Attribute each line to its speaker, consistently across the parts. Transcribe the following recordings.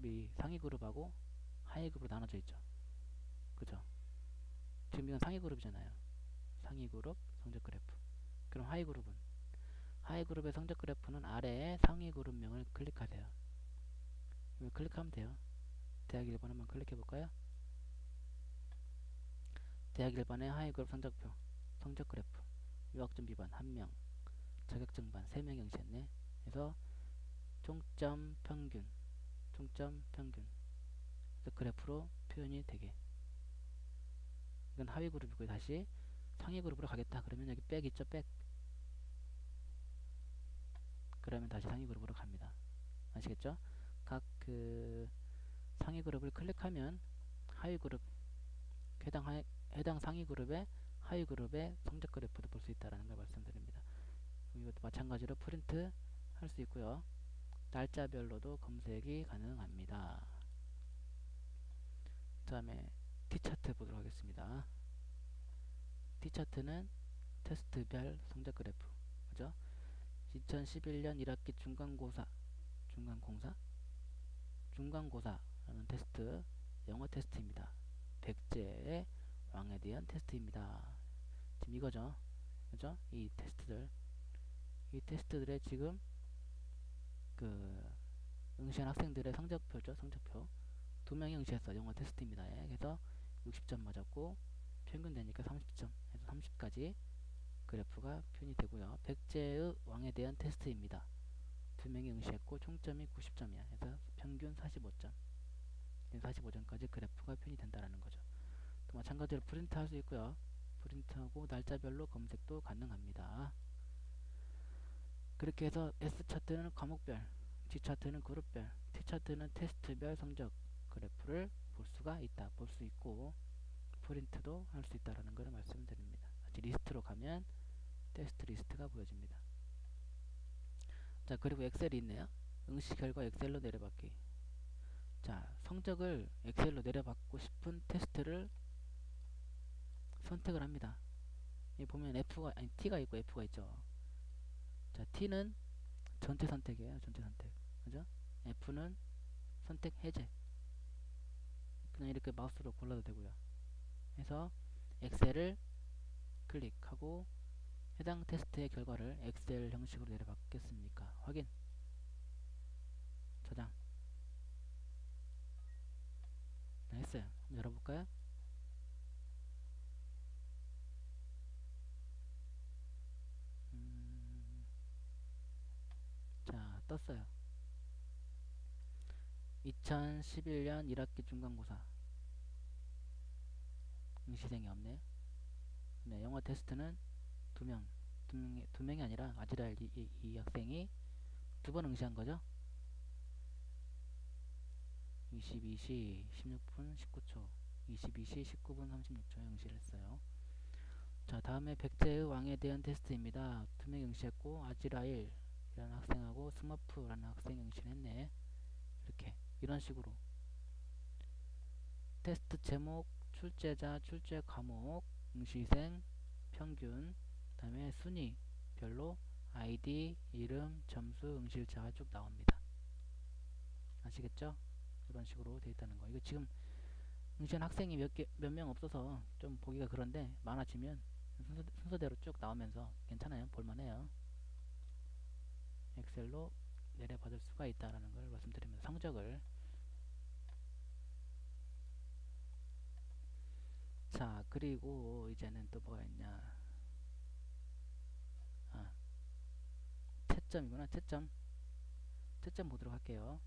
Speaker 1: 그룹이 상위 그룹하고 하위 그룹으로 나눠져 있죠. 그죠? 지금 이건 상위 그룹이잖아요. 상위 그룹 성적 그래프. 그럼 하위 그룹은? 하위 그룹의 성적 그래프는 아래에 상위 그룹명을 클릭하세요. 이걸 클릭하면 돼요. 대학 1번 한번 클릭해 볼까요? 대학 1번의 하위 그룹 성적표, 성적 그래프. 유학점 비반 1명, 자격증 반 3명 응시했네. 그래서 총점 평균, 총점 평균. 그래서 그래프로 표현이 되게. 이건 하위 그룹이고요. 다시 상위 그룹으로 가겠다. 그러면 여기 백 있죠? 백. 그러면 다시 상위 그룹으로 갑니다. 아시겠죠? 각 그 상위 그룹을 클릭하면 하위 그룹, 해당 상위 그룹의 하위 그룹의 성적 그래프도 볼 수 있다는 걸 말씀드립니다. 이것도 마찬가지로 프린트 할 수 있고요. 날짜별로도 검색이 가능합니다. 그 다음에 T차트 보도록 하겠습니다. T차트는 테스트별 성적 그래프. 그죠? 2011년 1학기 중간고사라는 테스트, 영어 테스트입니다. 백제의 왕에 대한 테스트입니다. 지금 이거죠. 그죠? 이 테스트들의 지금 그 응시한 학생들의 성적표죠. 성적표. 2명이 응시했어. 영어 테스트입니다. 예. 그래서 60점 맞았고 평균 되니까 30점 해서 30까지 그래프가 표현이 되고요. 백제의 왕에 대한 테스트입니다. 2명이 응시했고 총점이 90점이야. 그래서 평균 45점. 45점까지 그래프가 표현이 된다는 거죠. 또 마찬가지로 프린트 할 수 있고요. 프린트하고 날짜별로 검색도 가능합니다. 그렇게 해서 S차트는 과목별, G차트는 그룹별, T차트는 테스트별 성적 그래프를 볼 수가 있다. 볼 수 있고 프린트도 할 수 있다는 것을 말씀드립니다. 다시 리스트로 가면 테스트 리스트가 보여집니다. 자, 그리고 엑셀이 있네요. 응시 결과 엑셀로 내려받기. 자, 성적을 엑셀로 내려받고 싶은 테스트를 선택을 합니다. 여기 보면 T가 있고 F가 있죠. 자, T는 전체 선택이에요. 전체 선택. 그죠? F는 선택 해제. 그냥 이렇게 마우스로 골라도 되고요. 해서 엑셀을 클릭하고 해당 테스트의 결과를 엑셀 형식으로 내려받겠습니까? 확인. 저장. 네, 했어요. 한번 열어볼까요? 자, 떴어요. 2011년 1학기 중간고사 응시생이 없네요. 네, 영어 테스트는 두 명이 아니라 아지랄 이 학생이 2번 응시한 거죠. 22시 16분 19초, 22시 19분 36초에 응시를 했어요. 자, 다음에 백제의 왕에 대한 테스트입니다. 2명 응시했고 아지라일이라는 학생하고 스머프라는 학생이 응시를 했네. 이렇게 이런 식으로 테스트 제목, 출제자, 출제 과목, 응시생, 평균, 그 다음에 순위별로 아이디, 이름, 점수, 응시일자가 쭉 나옵니다. 아시겠죠? 이런 식으로 되어 있다는 거. 이거 지금 응시한 학생이 몇 명 없어서 좀 보기가 그런데 많아지면 순서대로 쭉 나오면서 괜찮아요. 볼만해요. 엑셀로 내려받을 수가 있다는 걸 말씀드리면서 성적을. 자, 그리고 이제는 또 뭐가 있냐. 아, 채점이구나. 채점 보도록 할게요.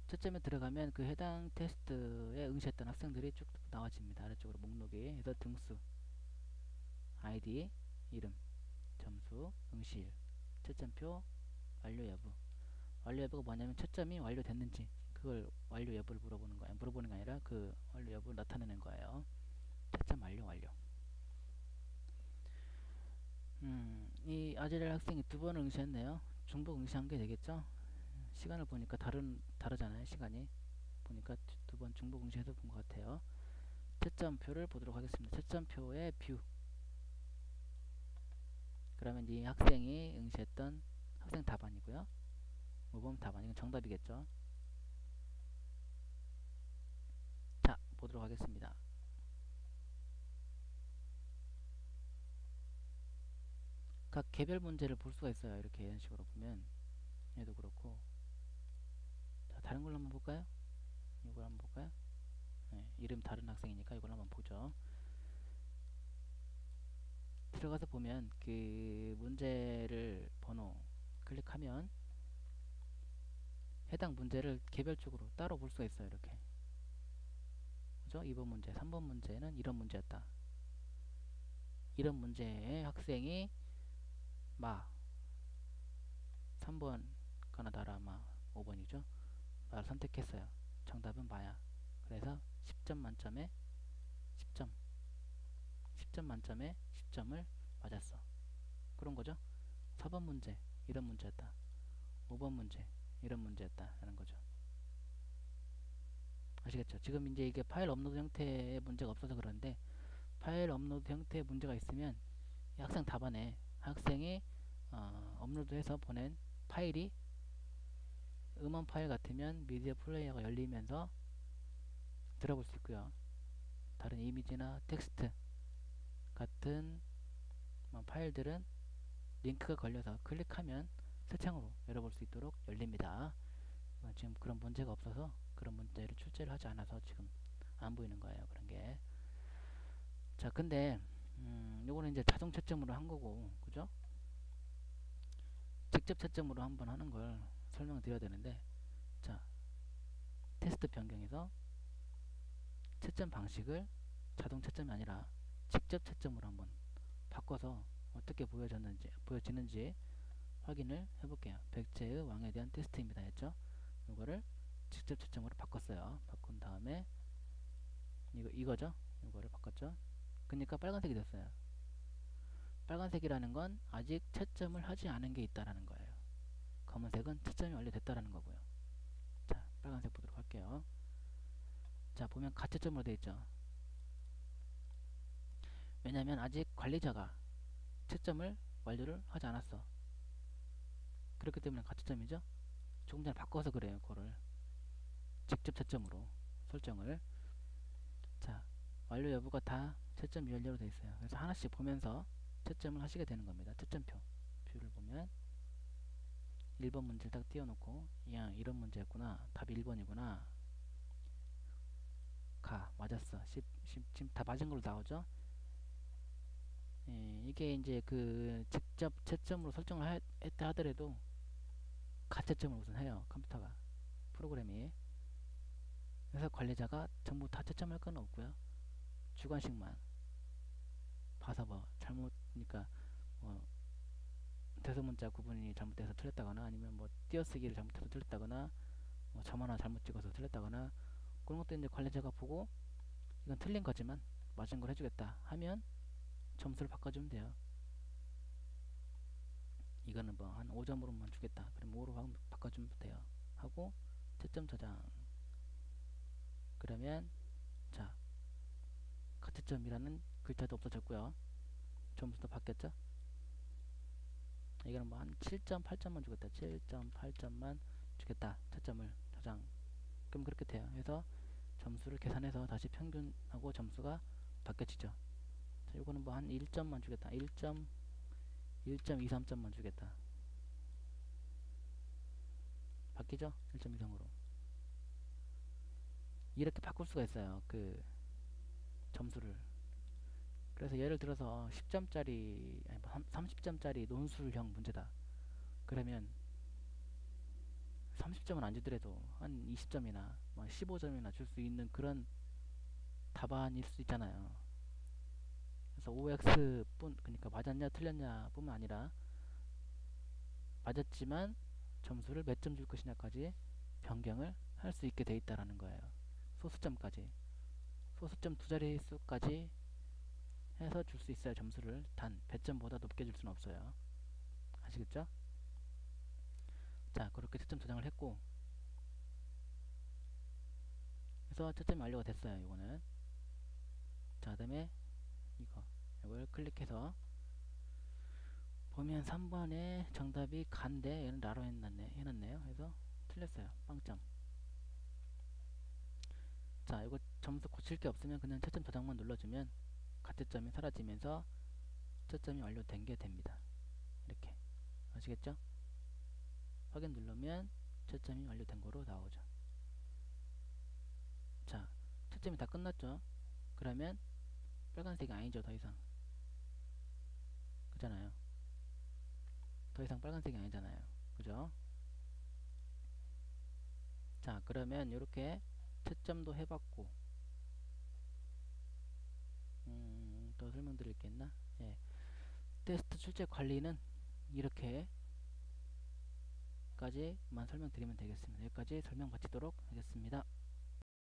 Speaker 1: 채점에 들어가면 그 해당 테스트에 응시했던 학생들이 쭉 나와집니다. 아래쪽으로 목록이. 그래서 등수, 아이디, 이름, 점수, 응시일, 채점표, 완료 여부. 완료 여부가 뭐냐면 채점이 완료됐는지 그걸 완료 여부를 물어보는 거예요. 물어보는 게 아니라 그 완료 여부를 나타내는 거예요. 채점 완료. 이 아재랄 학생이 2번 응시했네요. 중복 응시한 게 되겠죠? 시간을 보니까 다르잖아요. 시간이 보니까 2번 중복 응시해서 본 것 같아요. 채점표를 보도록 하겠습니다. 채점표의 뷰. 그러면 이 학생이 응시했던 학생 답안이고요. 모범 답안. 이건 정답이겠죠? 보도록 하겠습니다. 각 개별 문제를 볼 수가 있어요. 이렇게 이런 식으로 보면 얘도 그렇고. 자, 다른 걸로 한번 볼까요? 이걸 한번 볼까요? 네, 이름 다른 학생이니까 이걸 한번 보죠. 들어가서 보면 그 문제를 번호 클릭하면 해당 문제를 개별적으로 따로 볼 수가 있어요. 이렇게. 그죠? 2번 문제, 3번 문제는 이런 문제였다. 이런 문제의 학생이 마 3번 가나다라 마 5번이죠. 마를 선택했어요. 정답은 마야. 그래서 10점 만점에 10점 10점 만점에 10점을 맞았어. 그런 거죠. 4번 문제 이런 문제였다. 5번 문제 이런 문제였다 라는 거죠. 아시겠죠? 지금 이제 이게 파일 업로드 형태의 문제가 없어서 그런데 파일 업로드 형태의 문제가 있으면 학생 답안에 학생이 업로드해서 보낸 파일이 음원 파일 같으면 미디어 플레이어가 열리면서 들어볼 수 있고요. 다른 이미지나 텍스트 같은 파일들은 링크가 걸려서 클릭하면 새 창으로 열어볼 수 있도록 열립니다. 지금 그런 문제가 없어서 그런 문제를 출제를 하지 않아서 지금 안 보이는 거예요. 그런 게. 자, 근데 요거는 이제 자동 채점으로 한 거고, 그죠? 직접 채점으로 한번 하는 걸 설명드려야 되는데, 자, 테스트 변경해서 채점 방식을 자동 채점이 아니라 직접 채점으로 한번 바꿔서 어떻게 보여지는지 확인을 해볼게요. 백제의 왕에 대한 테스트입니다. 했죠? 이거를 직접 채점으로 바꿨어요. 바꾼 다음에 이거죠? 이거를 바꿨죠? 그러니까 빨간색이 됐어요. 빨간색이라는 건 아직 채점을 하지 않은 게 있다라는 거예요. 검은색은 채점이 완료됐다라는 거고요. 자, 빨간색 보도록 할게요. 자, 보면 가채점으로 되어 있죠. 왜냐면 아직 관리자가 채점을 완료를 하지 않았어. 그렇기 때문에 가채점이죠. 조금 전에 바꿔서 그래요. 그거를 직접 채점으로 설정을. 자, 완료 여부가 다 채점 미완료로 되어 있어요. 그래서 하나씩 보면서 채점을 하시게 되는 겁니다. 채점표를 보면 1번 문제를 딱 띄워놓고 야, 이런 문제였구나. 답이 1번이구나. 가, 맞았어. 지금 다 맞은 걸로 나오죠. 예, 이게 이제 그 직접 채점으로 설정을 했다 하더라도 가채점을 우선 해요. 컴퓨터가, 프로그램이. 그래서 관리자가 전부 다 채점할 건 없고요. 주관식만 봐서 뭐 잘못이니까 뭐 대소문자 구분이 잘못돼서 틀렸다거나 아니면 뭐 띄어쓰기를 잘못해서 틀렸다거나 뭐 점 하나 잘못 찍어서 틀렸다거나 그런 것도 이제 관리자가 보고 이건 틀린 거지만 맞은 걸 해주겠다 하면 점수를 바꿔주면 돼요. 이거는 뭐 한 5점으로만 주겠다. 그럼 5로 바꿔주면 돼요. 하고 채점 저장. 그러면 자, 가채점이라는 글자도 없어졌고요. 점수도 바뀌었죠. 이거는 뭐 한 7점, 8점만 주겠다. 7점, 8점만 주겠다. 채점을 저장. 그럼 그렇게 돼요. 그래서 점수를 계산해서 다시 평균하고 점수가 바뀌어지죠. 자, 이거는 뭐 한 1점만 주겠다. 1점, 1.23점만 주겠다. 바뀌죠? 1점 이상으로. 이렇게 바꿀 수가 있어요. 그 점수를. 그래서 예를 들어서 10점짜리, 아니 30점짜리 논술형 문제다. 그러면 30점은 안 주더라도 한 20점이나 15점이나 줄 수 있는 그런 답안일 수 있잖아요. 그래서 OX 그러니까 맞았냐 틀렸냐 뿐만 아니라 맞았지만 점수를 몇 점 줄 것이냐까지 변경을 할 수 있게 돼 있다라는 거예요. 소수점까지. 소수점 두 자릿수까지 해서 줄 수 있어요. 점수를 단 100점보다 높게 줄 수는 없어요. 아시겠죠? 자, 그렇게 채점 저장을 했고 그래서 채점이 완료가 됐어요. 이거는. 자, 그다음에 이걸 클릭해서 보면 3번에 정답이 간데 얘는 라로 해놨네요. 그래서 틀렸어요. 빵점. 자, 이거 점수 고칠 게 없으면 그냥 채점 저장만 눌러주면 가채점이 사라지면서 채점이 완료된 게 됩니다. 이렇게 아시겠죠? 확인 누르면 채점이 완료된 거로 나오죠. 자, 채점이 다 끝났죠? 그러면 빨간색이 아니죠, 더 이상. 그잖아요. 더 이상 빨간색이 아니잖아요. 그죠? 자, 그러면 이렇게 채점도 해봤고, 더 설명드릴 게 있나? 예. 테스트 출제 관리는 이렇게까지만 설명드리면 되겠습니다. 여기까지 설명 마치도록 하겠습니다.